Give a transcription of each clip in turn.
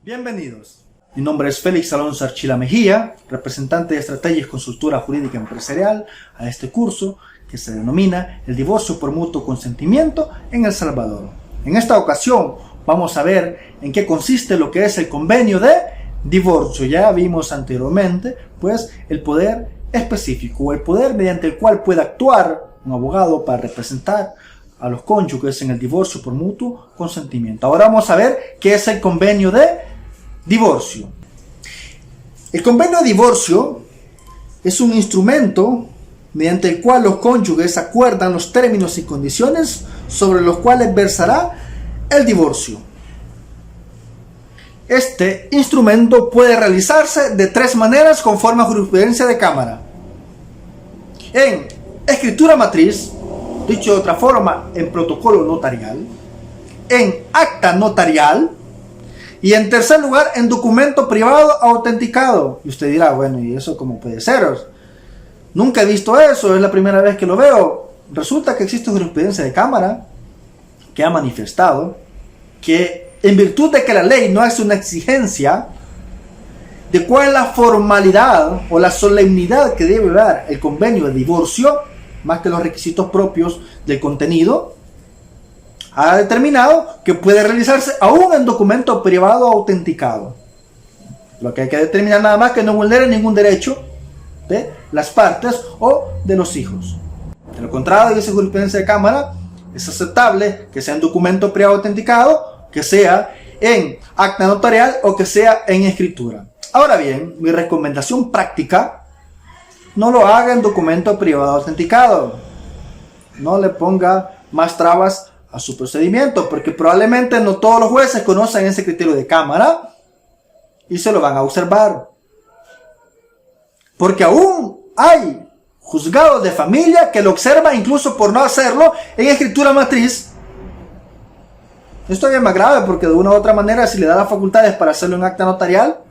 Bienvenidos. Mi nombre es Félix Alonso Archila Mejía, representante de Estrategia y Consultora Jurídica Empresarial, a este curso que se denomina El divorcio por mutuo consentimiento en El Salvador. En esta ocasión vamos a ver en qué consiste lo que es el convenio de divorcio. Ya vimos anteriormente pues el poder específico, el poder mediante el cual puede actuar un abogado para representar a los cónyuges en el divorcio por mutuo consentimiento. Ahora vamos a ver qué es el convenio de divorcio. El convenio de divorcio es un instrumento mediante el cual los cónyuges acuerdan los términos y condiciones sobre los cuales versará el divorcio. Este instrumento puede realizarse de tres maneras conforme a jurisprudencia de Cámara: en escritura matriz, dicho de otra forma, en protocolo notarial; en acta notarial; y en tercer lugar, en documento privado autenticado. Y usted dirá, bueno, ¿y eso cómo puede ser? Nunca he visto eso, es la primera vez que lo veo. Resulta que existe jurisprudencia de Cámara que ha manifestado que en virtud de que la ley no hace una exigencia de cuál es la formalidad o la solemnidad que debe dar el convenio de divorcio, más que los requisitos propios del contenido, ha determinado que puede realizarse aún en documento privado autenticado. Lo que hay que determinar nada más que no vulnere ningún derecho de las partes o de los hijos. De lo contrario, dice jurisprudencia de Cámara, es aceptable que sea en documento privado autenticado, que sea en acta notarial o que sea en escritura. Ahora bien, mi recomendación práctica: no lo haga en documento privado autenticado. No le ponga más trabas a su procedimiento, porque probablemente no todos los jueces conocen ese criterio de Cámara y se lo van a observar. Porque aún hay juzgados de familia que lo observan incluso por no hacerlo en escritura matriz. Esto es más grave porque de una u otra manera, si le da las facultades para hacerlo en acta notarial,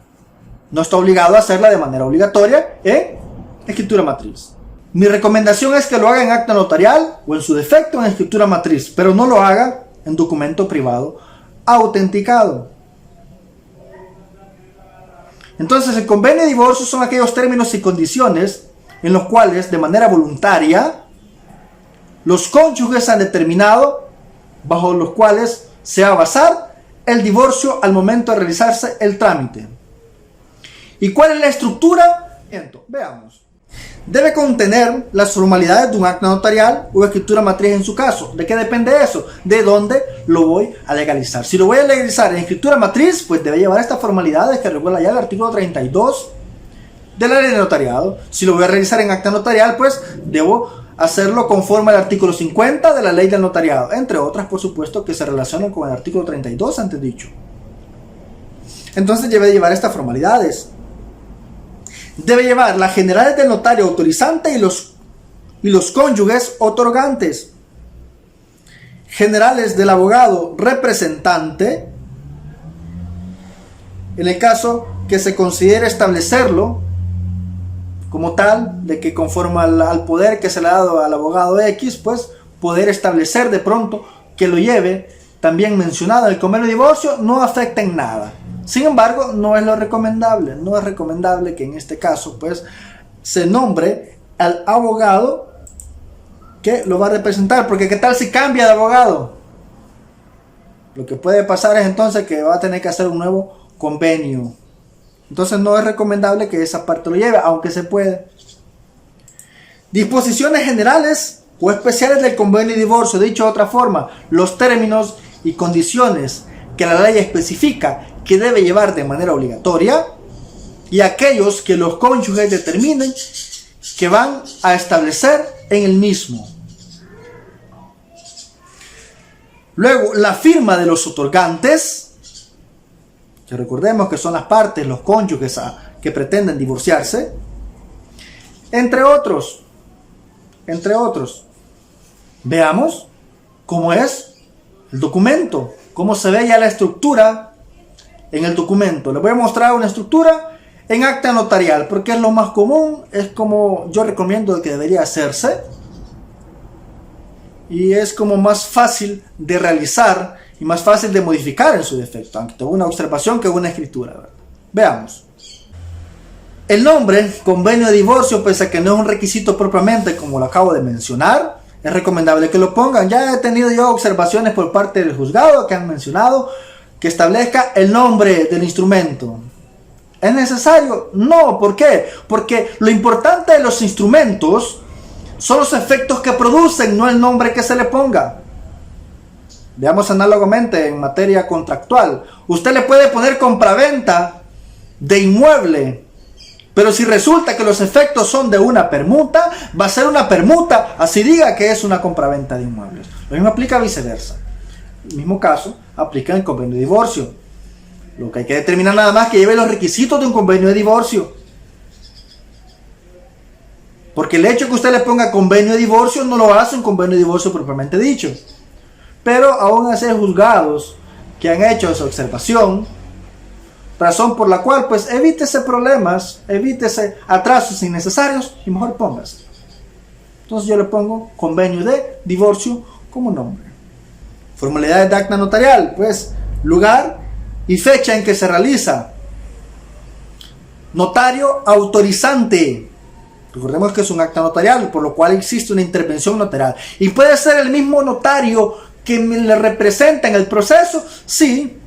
no está obligado a hacerla de manera obligatoria en escritura matriz. Mi recomendación es que lo haga en acta notarial o en su defecto en escritura matriz, pero no lo haga en documento privado autenticado. Entonces, el convenio de divorcio son aquellos términos y condiciones en los cuales, de manera voluntaria, los cónyuges han determinado bajo los cuales se va a basar el divorcio al momento de realizarse el trámite. ¿Y cuál es la estructura? Veamos. Debe contener las formalidades de un acta notarial o escritura matriz en su caso. ¿De qué depende eso? De dónde lo voy a legalizar. Si lo voy a legalizar en escritura matriz, pues debe llevar estas formalidades que regula ya el artículo 32 de la ley de notariado. Si lo voy a realizar en acta notarial, pues debo hacerlo conforme al artículo 50 de la ley del notariado, entre otras, por supuesto, que se relacionan con el artículo 32 antes dicho. Entonces debe llevar estas formalidades. Debe llevar las generales del notario autorizante y los cónyuges otorgantes, generales del abogado representante, en el caso que se considere establecerlo como tal, de que conforme al poder que se le ha dado al abogado X, pues poder establecer de pronto que lo lleve también mencionado en el convenio de divorcio, no afecta en nada. Sin embargo, no es lo recomendable. No es recomendable que en este caso pues se nombre al abogado que lo va a representar, porque ¿qué tal si cambia de abogado? Lo que puede pasar es entonces que va a tener que hacer un nuevo convenio. Entonces no es recomendable que esa parte lo lleve, aunque se puede. Disposiciones generales o especiales del convenio de divorcio. Dicho de otra forma, los términos y condiciones que la ley especifica que debe llevar de manera obligatoria, y aquellos que los cónyuges determinen que van a establecer en el mismo. Luego, la firma de los otorgantes, que recordemos que son las partes, los cónyuges que pretenden divorciarse, entre otros. Veamos cómo es el documento, cómo se ve ya la estructura en el documento. Les voy a mostrar una estructura en acta notarial, porque es lo más común, es como yo recomiendo que debería hacerse. y es como más fácil de realizar y más fácil de modificar en su defecto, aunque tengo una observación que es una escritura, ¿verdad? Veamos. El nombre, convenio de divorcio, pese a que no es un requisito propiamente como lo acabo de mencionar, es recomendable que lo pongan. Ya he tenido yo observaciones por parte del juzgado que han mencionado que establezca el nombre del instrumento. ¿Es necesario? No. ¿Por qué? Porque lo importante de los instrumentos son los efectos que producen, no el nombre que se le ponga. Veamos análogamente en materia contractual. Usted le puede poner compraventa de inmueble, pero si resulta que los efectos son de una permuta, va a ser una permuta, así diga que es una compraventa de inmuebles. Lo mismo aplica viceversa. El mismo caso aplica en el convenio de divorcio. Lo que hay que determinar nada más que lleve los requisitos de un convenio de divorcio. Porque el hecho que usted le ponga convenio de divorcio no lo hace un convenio de divorcio propiamente dicho. Pero aún así hay juzgados que han hecho esa observación, razón por la cual pues evítese problemas, evítese atrasos innecesarios y mejor póngase. Entonces yo le pongo convenio de divorcio como nombre. Formalidades de acta notarial, pues lugar y fecha en que se realiza. Notario autorizante. Recordemos que es un acta notarial, por lo cual existe una intervención notarial. Y puede ser el mismo notario que le representa en el proceso. Sí,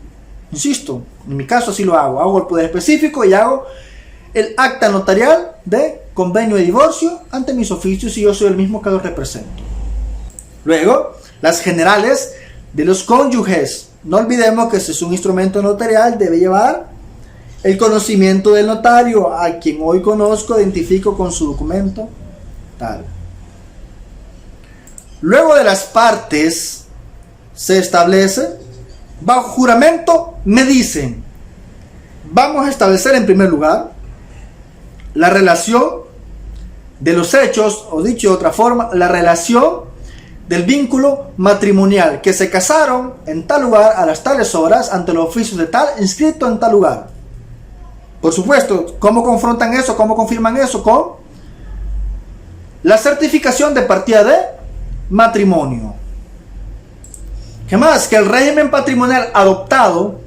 insisto, en mi caso así lo hago. Hago el poder específico y hago el acta notarial de convenio de divorcio ante mis oficios y yo soy el mismo que lo represento. Luego, las generales de los cónyuges. No olvidemos que si es un instrumento notarial debe llevar el conocimiento del notario, a quien hoy conozco, identifico con su documento tal. Luego de las partes se establece, bajo juramento me dicen, vamos a establecer en primer lugar la relación de los hechos, o dicho de otra forma, la relación del vínculo matrimonial, que se casaron en tal lugar a las tales horas ante los oficios de tal, inscrito en tal lugar. Por supuesto, ¿cómo confrontan eso? ¿Cómo confirman eso? Con la certificación de partida de matrimonio. ¿Qué más? Que el régimen patrimonial adoptado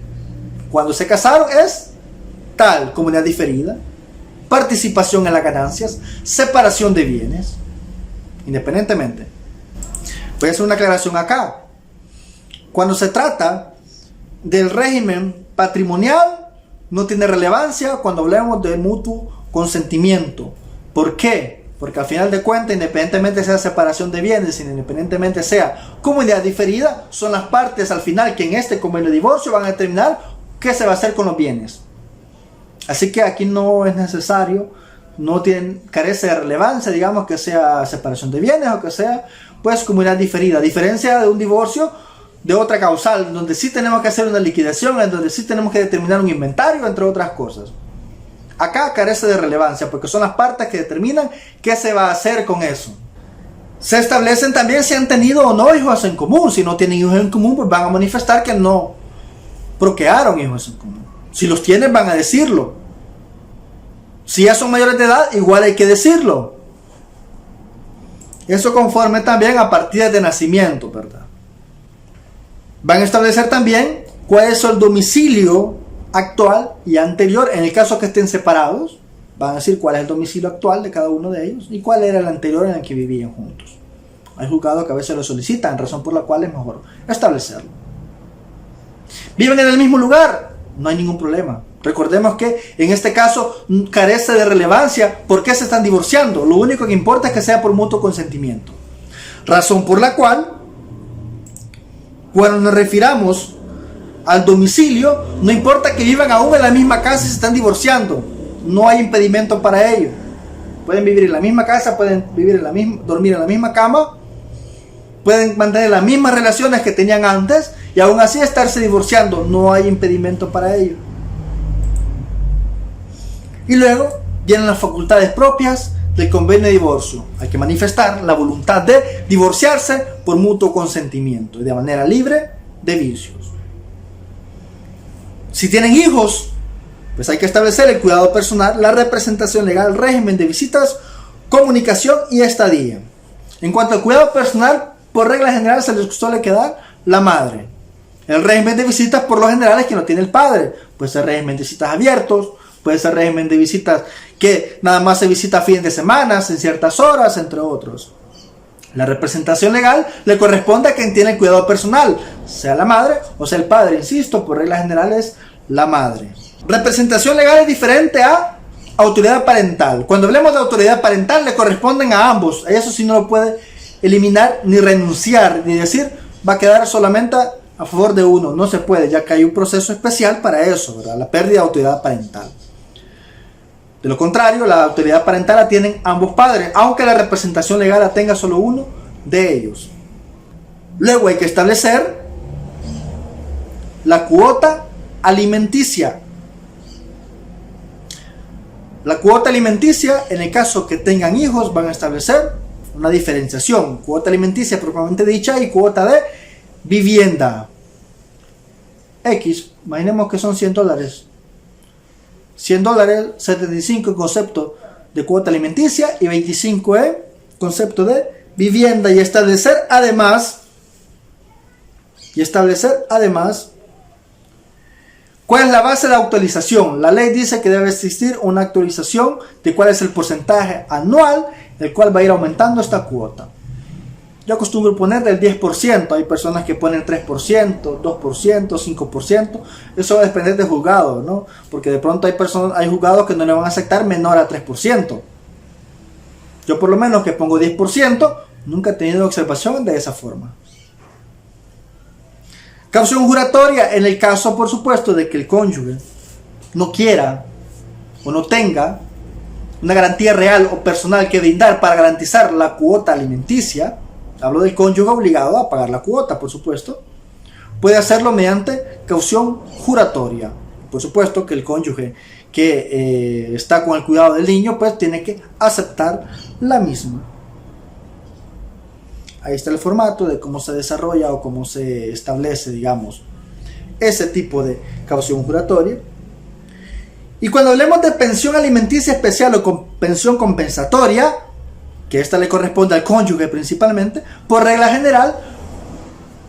cuando se casaron es tal: comunidad diferida, participación en las ganancias, separación de bienes, independientemente. Voy a hacer una aclaración acá. Cuando se trata del régimen patrimonial, no tiene relevancia cuando hablemos de mutuo consentimiento. ¿Por qué? Porque al final de cuentas, independientemente sea separación de bienes, independientemente sea comunidad diferida, son las partes al final que en este convenio de divorcio van a determinar qué se va a hacer con los bienes. Así que aquí no es necesario, carece de relevancia, digamos, que sea separación de bienes o que sea pues comunidad diferida. A diferencia de un divorcio de otra causal, donde sí tenemos que hacer una liquidación, en donde sí tenemos que determinar un inventario, entre otras cosas. Acá carece de relevancia porque son las partes que determinan qué se va a hacer con eso. Se establecen también si han tenido o no hijos en común. Si no tienen hijos en común, pues van a manifestar que no procrearon hijos en común. Si los tienen, van a decirlo. Si ya son mayores de edad, igual hay que decirlo. Eso conforme también a partidas de nacimiento, ¿verdad? Van a establecer también cuál es el domicilio actual y anterior, en el caso que estén separados. Van a decir cuál es el domicilio actual de cada uno de ellos y cuál era el anterior en el que vivían juntos. Hay juzgados que a veces lo solicitan, razón por la cual es mejor establecerlo. ¿Viven en el mismo lugar? No hay ningún problema. Recordemos que en este caso carece de relevancia por qué se están divorciando. Lo único que importa es que sea por mutuo consentimiento. Razón por la cual, cuando nos refiramos al domicilio, no importa que vivan aún en la misma casa y se están divorciando. No hay impedimento para ello. Pueden vivir en la misma casa, pueden dormir en la misma cama, pueden mantener las mismas relaciones que tenían antes y aún así estarse divorciando. No hay impedimento para ello. Y luego vienen las facultades propias del convenio de divorcio. Hay que manifestar la voluntad de divorciarse por mutuo consentimiento y de manera libre de vicios. Si tienen hijos, pues hay que establecer el cuidado personal, la representación legal, régimen de visitas, comunicación y estadía. En cuanto al cuidado personal, por regla general se les suele quedar la madre. El régimen de visitas por lo general es que no tiene el padre. Puede ser régimen de visitas abiertos, puede ser régimen de visitas que nada más se visita a fin de semana, en ciertas horas, entre otros. La representación legal le corresponde a quien tiene el cuidado personal, sea la madre o sea el padre. Insisto, por regla general es la madre. Representación legal es diferente a autoridad parental. Cuando hablemos de autoridad parental le corresponden a ambos. Eso sí no lo puede eliminar ni renunciar, ni decir va a quedar solamente a favor de uno. No se puede, ya que hay un proceso especial para eso, ¿verdad? La pérdida de autoridad parental. De lo contrario, la autoridad parental la tienen ambos padres, aunque la representación legal la tenga solo uno de ellos. Luego hay que establecer la cuota alimenticia. La cuota alimenticia, en el caso que tengan hijos, van a establecer una diferenciación. Cuota alimenticia propiamente dicha y cuota de vivienda. X, imaginemos que son $100. $100, 75 en concepto de cuota alimenticia y 25 en concepto de vivienda. Y establecer además ¿cuál es la base de actualización? La ley dice que debe existir una actualización de cuál es el porcentaje anual el cual va a ir aumentando esta cuota. Yo acostumbro poner del 10%, hay personas que ponen 3%, 2%, 5%, eso va a depender del juzgado, ¿no? Porque de pronto hay juzgados que no le van a aceptar menor a 3%. Yo por lo menos que pongo 10%, nunca he tenido observación de esa forma. Caución juratoria, en el caso por supuesto de que el cónyuge no quiera o no tenga una garantía real o personal que brindar para garantizar la cuota alimenticia. Hablo del cónyuge obligado a pagar la cuota, por supuesto. Puede hacerlo mediante caución juratoria. Por supuesto que el cónyuge que está con el cuidado del niño, pues tiene que aceptar la misma. Ahí está el formato de cómo se desarrolla o cómo se establece, digamos, ese tipo de caución juratoria. Y cuando hablemos de pensión alimenticia especial o pensión compensatoria, que esta le corresponde al cónyuge principalmente, por regla general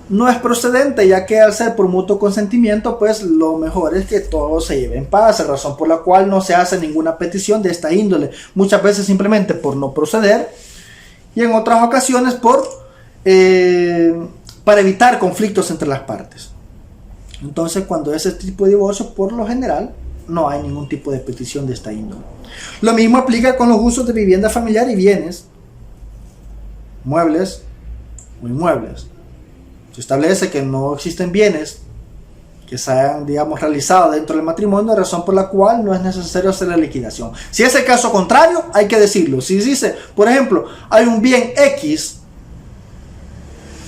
no es procedente, ya que al ser por mutuo consentimiento, pues lo mejor es que todo se lleve en paz, razón por la cual no se hace ninguna petición de esta índole, muchas veces simplemente por no proceder y en otras ocasiones para evitar conflictos entre las partes. Entonces, cuando es este tipo de divorcio, por lo general no hay ningún tipo de petición de esta índole. Lo mismo aplica con los usos de vivienda familiar y bienes, muebles o inmuebles. Se establece que no existen bienes que se hayan, digamos, realizado dentro del matrimonio, razón por la cual no es necesario hacer la liquidación. Si es el caso contrario, hay que decirlo. Si dice, por ejemplo, hay un bien X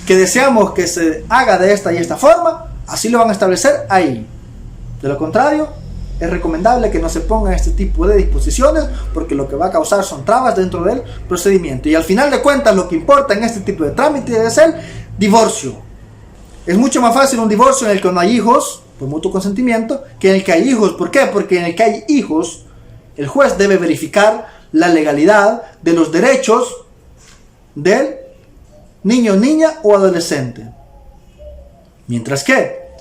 que deseamos que se haga de esta y esta forma, así lo van a establecer ahí. De lo contrario, es recomendable que no se pongan este tipo de disposiciones, porque lo que va a causar son trabas dentro del procedimiento. Y al final de cuentas, lo que importa en este tipo de trámite es el divorcio. Es mucho más fácil un divorcio en el que no hay hijos, por mutuo consentimiento, que en el que hay hijos. ¿Por qué? Porque en el que hay hijos, el juez debe verificar la legalidad de los derechos del niño, niña o adolescente. Mientras que,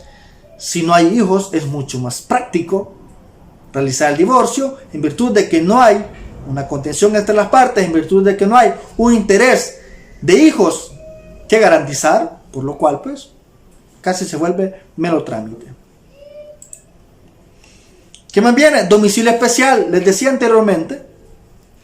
si no hay hijos, es mucho más práctico realizar el divorcio, en virtud de que no hay una contención entre las partes, en virtud de que no hay un interés de hijos que garantizar, por lo cual pues casi se vuelve mero trámite. ¿Qué más viene? Domicilio especial. Les decía anteriormente,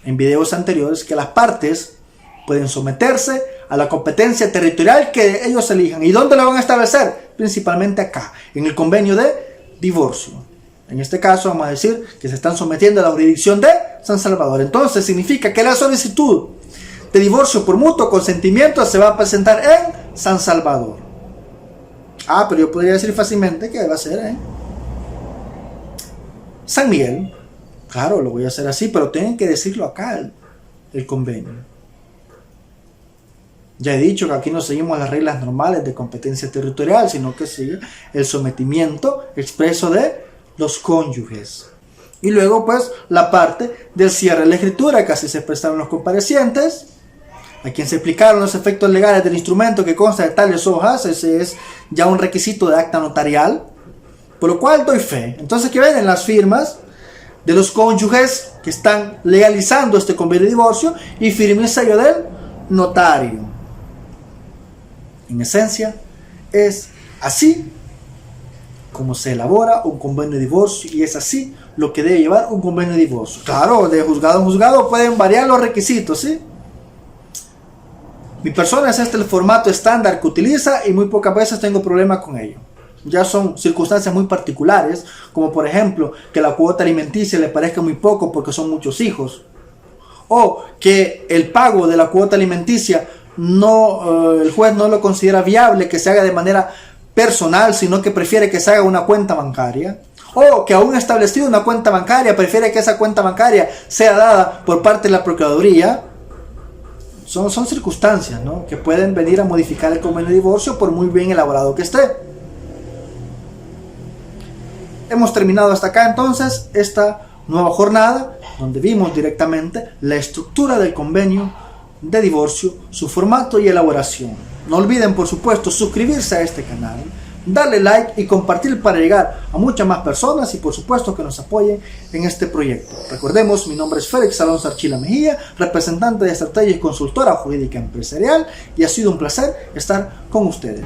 en videos anteriores, que las partes pueden someterse a la competencia territorial que ellos elijan. ¿Y dónde la van a establecer? Principalmente acá, en el convenio de divorcio. En este caso vamos a decir que se están sometiendo a la jurisdicción de San Salvador. Entonces significa que la solicitud de divorcio por mutuo consentimiento se va a presentar en San Salvador. Pero yo podría decir fácilmente que va a ser en San Miguel. Claro, lo voy a hacer así, pero tienen que decirlo acá el convenio. Ya he dicho que aquí no seguimos las reglas normales de competencia territorial, sino que sigue el sometimiento expreso de los cónyuges. Y luego pues la parte del cierre de la escritura, que así se prestaron los comparecientes, a quien se explicaron los efectos legales del instrumento que consta de tales hojas. Ese es ya un requisito de acta notarial, por lo cual doy fe. Entonces, que ven las firmas de los cónyuges que están legalizando este convenio de divorcio y firme el sello del notario. En esencia, es así como se elabora un convenio de divorcio, y es así lo que debe llevar un convenio de divorcio. Claro, de juzgado en juzgado pueden variar los requisitos, ¿sí? Mi persona es el formato estándar que utiliza, y muy pocas veces tengo problema con ello. Ya son circunstancias muy particulares, como por ejemplo que la cuota alimenticia le parezca muy poco porque son muchos hijos, o que el pago de la cuota alimenticia el juez no lo considera viable que se haga de manera personal, sino que prefiere que se haga una cuenta bancaria, o que aún establecido una cuenta bancaria prefiere que esa cuenta bancaria sea dada por parte de la Procuraduría. Son circunstancias, ¿no?, que pueden venir a modificar el convenio de divorcio por muy bien elaborado que esté. Hemos terminado hasta acá entonces esta nueva jornada, donde vimos directamente la estructura del convenio de divorcio, su formato y elaboración. No olviden, por supuesto, suscribirse a este canal, darle like y compartir para llegar a muchas más personas, y por supuesto que nos apoyen en este proyecto. Recordemos, mi nombre es Félix Alonso Archila Mejía, representante de Estrategia y Consultora Jurídica Empresarial, y ha sido un placer estar con ustedes.